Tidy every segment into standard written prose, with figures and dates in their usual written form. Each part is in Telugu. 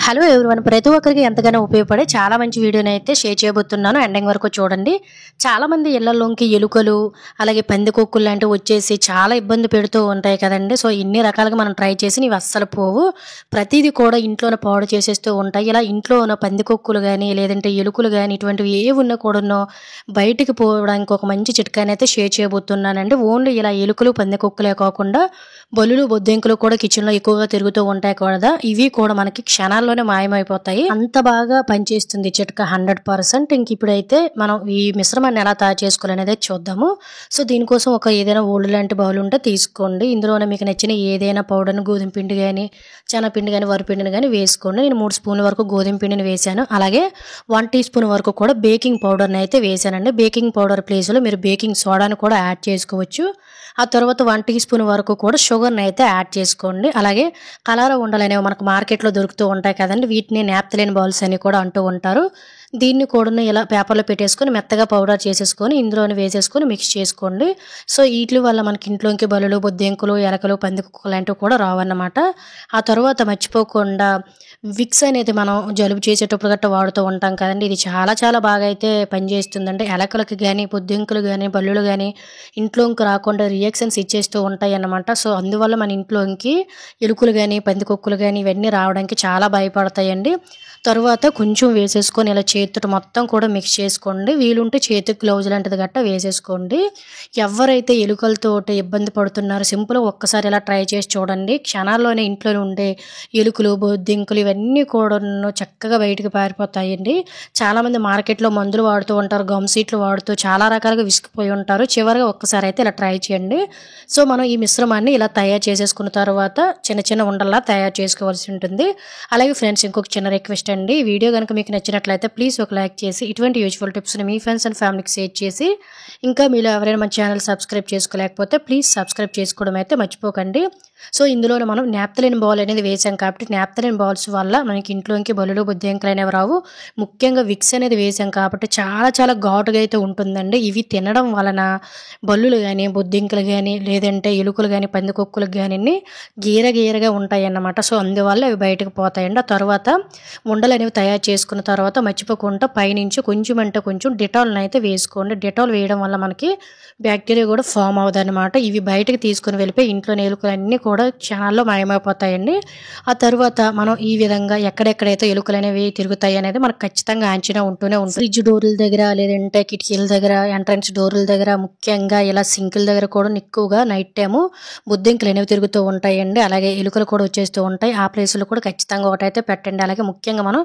హలో ఎవ్రీవన్, ప్రతి ఒక్కరికి ఎంతగానో ఉపయోగపడే చాలా మంచి వీడియోని అయితే షేర్ చేయబోతున్నాను. ఎండింగ్ వరకు చూడండి. చాలా మంది ఇళ్లలోకి ఎలుకలు అలాగే పందికొక్కులు లాంటివి వచ్చేసి చాలా ఇబ్బంది పెడుతూ ఉంటాయి కదండి. సో ఇన్ని రకాలుగా మనం ట్రై చేసి ఇవి అస్సలు పోవు. ప్రతిదీ కూడా ఇంట్లోనే పాడు చేసేస్తూ ఉంటాయి. ఇలా ఇంట్లో ఉన్న పందికొక్కులు కానీ లేదంటే ఎలుకలు కానీ ఇటువంటివి ఏ ఉన్నా కూడా బయటికి పోవడానికి ఒక మంచి చిట్కాని అయితే షేర్ చేయబోతున్నానండి. ఓన్లీ ఇలా ఎలుకలు పందికొక్కులే కాకుండా బల్లులు బొద్దింకలు కూడా కిచెన్లో ఎక్కువగా తిరుగుతూ ఉంటాయి కదా. ఇవి కూడా మనకి క్షణాల్లోనే మాయమైపోతాయి. అంత బాగా పనిచేస్తుంది చిట్కా 100%. ఇంక ఇప్పుడైతే మనం ఈ మిశ్రమాన్ని ఎలా తయారు చేసుకోవాలనేది చూద్దాము. సో దీనికోసం ఒక ఏదైనా ఓల్డ్ లాంటి బౌల్ ఉంటే తీసుకోండి. ఇందులోనే మీకు నచ్చిన ఏదైనా పౌడర్ని గోధుమ పిండి కానీ శనగపిండి కానీ వరిపిండిని కానీ వేసుకోండి. నేను 3 స్పూన్ల వరకు గోధుమ పిండిని వేసాను. అలాగే 1 టీ స్పూన్ వరకు కూడా బేకింగ్ పౌడర్ని అయితే వేసానండి. బేకింగ్ పౌడర్ ప్లేస్లో మీరు బేకింగ్ సోడాని కూడా యాడ్ చేసుకోవచ్చు. ఆ తర్వాత 1 టీ స్పూన్ వరకు కూడా షుగర్ని అయితే యాడ్ చేసుకోండి. అలాగే కలర్ ఉండలు అనేవి మనకు మార్కెట్లో దొరుకుతూ ఉంటాయి కదండి. వీటిని నాప్థలిన్ బౌల్స్ అని కూడా అంటూ ఉంటారు. దీన్ని కూడా ఇలా పేపర్లో పెట్టేసుకొని మెత్తగా పౌడర్ చేసేసుకొని ఇందులోనే వేసేసుకొని మిక్స్ చేసుకోండి. సో వీటి వల్ల మనకి ఇంట్లోకి బలులు బొద్దింకులు ఎలకలు పందికొక్కులు లాంటివి కూడా రావన్నమాట. ఆ తర్వాత మర్చిపోకుండా విక్స్ అనేది మనం జలుబు చేసేటప్పుడు గట్రా వాడుతూ ఉంటాం కదండి. ఇది చాలా చాలా బాగా అయితే పనిచేస్తుందండి. ఎలకలకి కానీ బొద్దింకులు కానీ బల్లులు కానీ ఇంట్లోకి రాకుండా రియాక్షన్స్ ఇచ్చేస్తూ ఉంటాయి అన్నమాట. సో అందువల్ల మన ఇంట్లోకి ఎలుకలు కానీ పందికొక్కులు కానీ ఇవన్నీ రావడానికి చాలా భయపడతాయండి. తరువాత కొంచెం వేసేసుకొని ఇలా చేతితో మొత్తం కూడా మిక్స్ చేసుకోండి. వీలుంటే చేతికి గ్లౌజ్ లాంటిది గట్టా వేసేసుకోండి. ఎవరైతే ఎలుకలతో ఇబ్బంది పడుతున్నారో సింపుల్గా ఒక్కసారి ఇలా ట్రై చేసి చూడండి. క్షణాల్లోనే ఇంట్లో ఉండే ఎలుకలు బొద్దింకులు ఇవన్నీ కూడా చక్కగా బయటకు పారిపోతాయండి. చాలామంది మార్కెట్లో మందులు వాడుతూ ఉంటారు, గమ్ సీట్లు వాడుతూ చాలా రకాలుగా విసిగిపోయి ఉంటారు. చివరిగా ఒక్కసారి అయితే ఇలా ట్రై చేయండి. సో మనం ఈ మిశ్రమాన్ని ఇలా తయారు చేసేసుకున్న తర్వాత చిన్న చిన్న ఉండల్లా తయారు చేసుకోవాల్సి ఉంటుంది. అలాగే ఫ్రెండ్స్, ఇంకొక చిన్న రిక్వెస్ట్ అండి. ఈ వీడియో కనుక మీకు నచ్చినట్లయితే ప్లీజ్ ఒక లైక్ చేసి ఇటువంటి యూజ్ఫుల్ టిప్స్ని మీ ఫ్రెండ్స్ అండ్ ఫ్యామిలీకి షేర్ చేసి, ఇంకా మీరు ఎవరైనా మన ఛానల్ సబ్స్క్రైబ్ చేసుకోలేకపోతే ప్లీజ్ సబ్స్క్రైబ్ చేసుకోవడం అయితే మర్చిపోకండి. సో ఇందులోనే మనం నాప్థలిన్ బౌల్ అనేది వేసాం కాబట్టి నాప్థలిన్ బౌల్స్ వల్ల మనకి ఇంట్లోకి బలులు బొద్దింకలు అనేవి రావు. ముఖ్యంగా విక్స్ అనేది వేసాం కాబట్టి చాలా చాలా ఘాటుగా అయితే ఉంటుందండి. ఇవి తినడం వలన బల్లులు కానీ బొద్దింకలు కానీ లేదంటే ఎలుకలు కానీ పందికొక్కులకు కానీ గీరగా ఉంటాయి అన్నమాట. సో అందువల్ల అవి బయటకు పోతాయండి. ఆ తర్వాత ఉండలు అనేవి తయారు చేసుకున్న తర్వాత మర్చిపోకుండా పైనుంచి కొంచెం అంటే కొంచెం డెటాల్ని అయితే వేసుకోండి. డెటాల్ వేయడం వల్ల మనకి బ్యాక్టీరియా కూడా ఫామ్ అవుతుంది అనమాట. ఇవి బయటకు తీసుకుని వెళ్ళిపోయి ఇంట్లో ఎలుకలు అన్నీ కూడా క్షణాల్లో మాయమైపోతాయండి. ఆ తర్వాత మనం ఈ విధంగా ఎక్కడెక్కడైతే ఎలుకలు అనేవి తిరుగుతాయి అనేది మనకు ఖచ్చితంగా అంచనా ఉంటూనే ఉంటుంది. ఫ్రిడ్జ్ డోర్ల దగ్గర లేదంటే కిటికీల దగ్గర ఎంట్రన్స్ డోర్ల దగ్గర ముఖ్యంగా ఇలా సింకుల దగ్గర కూడా ఎక్కువగా నైట్ టైము బొద్దింకలు అనేవి తిరుగుతూ ఉంటాయండి. అలాగే ఎలుకలు కూడా వచ్చేస్తూ ఉంటాయి. ఆ ప్లేస్లో కూడా ఖచ్చితంగా ఒకటైతే పెట్టండి. అలాగే ముఖ్యంగా మనం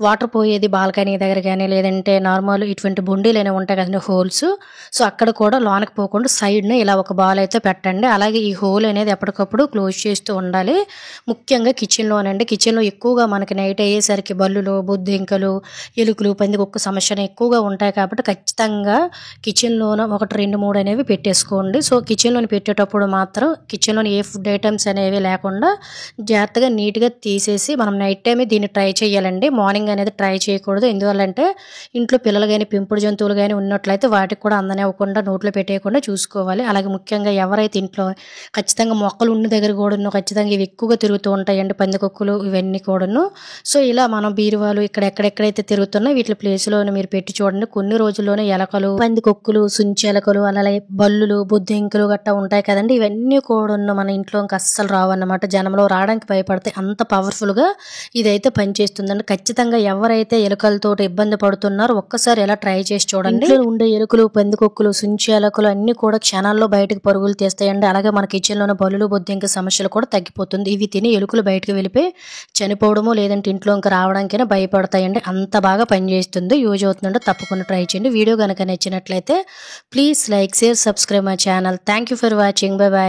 వాటర్ పోయేది బాల్కనీ దగ్గర కానీ లేదంటే నార్మల్ ఇటువంటి బొండీలు అనేవి ఉంటాయి కదండి, హోల్స్. సో అక్కడ కూడా లోనకి పోకుండా సైడ్ని ఇలా ఒక బాల్ అయితే పెట్టండి. అలాగే ఈ హోల్ అనేది ఎప్పటికప్పుడు క్లోజ్ చేస్తూ ఉండాలి. ముఖ్యంగా కిచెన్లోనండి. కిచెన్లో ఎక్కువగా మనకి నైట్ అయ్యేసరికి బల్లులు బొద్దింకలు ఎలుకలు పందికొక్కు సమస్యలు ఎక్కువగా ఉంటాయి కాబట్టి ఖచ్చితంగా కిచెన్లోన 1, 2, 3 అనేవి పెట్టేసుకోండి. సో కిచెన్లోని పెట్టేటప్పుడు మాత్రం కిచెన్లోని ఏ ఫుడ్ ఐటమ్స్ అనేవి లేకుండా జాగ్రత్తగా నీట్గా తీసేసి మనం నైట్ టైమే దీన్ని ట్రై చేయాలండి. మార్నింగ్ అనేది ట్రై చేయకూడదు. ఎందువల్లంటే ఇంట్లో పిల్లలు కానీ పెంపుడు జంతువులు కానీ ఉన్నట్లయితే వాటికి కూడా అందనివ్వకుండా నోట్లో పెట్టేయకుండా చూసుకోవాలి. అలాగే ముఖ్యంగా ఎవరైతే ఇంట్లో ఖచ్చితంగా మొక్కలు ఉన్న దగ్గర కూడా ఖచ్చితంగా ఇవి ఎక్కువగా తిరుగుతూ ఉంటాయండి, పందికొక్కులు ఇవన్నీ కూడాను. సో ఇలా మనం బీరువాలు ఇక్కడ ఎక్కడెక్కడైతే తిరుగుతున్నాయో వీటి ప్లేస్లో మీరు పెట్టి చూడండి. కొన్ని రోజుల్లోనే ఎలకలు పందికొక్కులు సుంచెలకలు అలాగే బల్లులు బొద్దింకలు గట్టా ఉంటాయి కదండి. ఇవన్నీ కూడా మన ఇంట్లో ఇంకా అస్సలు రావన్నమాట. జనంలో రావడానికి భయపడతాయి. అంత పవర్ఫుల్గా ఇదైతే పనిచేస్తుందండి. ఖచ్చితంగా ఎవరైతే ఎలుకలతో ఇబ్బంది పడుతున్నారో ఒక్కసారి ఎలా ట్రై చేసి చూడండి. ఇంట్లో ఉండే ఎలుకలు పందికొక్కులు సుంచెలకలు అన్ని కూడా క్షణాల్లో బయటకు పరుగులు తీస్తాయండి. అలాగే మన కిచెన్లోనే బల్లులు బొద్దింక సమస్యలు కూడా తగ్గిపోతుంది. ఇవి తిని ఎలుకలు బయటకు వెళ్ళిపోయి చనిపోవడము లేదంటే ఇంట్లో ఇంకా రావడానికైనా భయపడతాయండి. అంత బాగా పనిచేస్తుంది. యూజ్ అవుతుందంటే తప్పకుండా ట్రై చేయండి. వీడియో కనుక నచ్చినట్లయితే please like share subscribe my channel. Thank you for watching. Bye bye.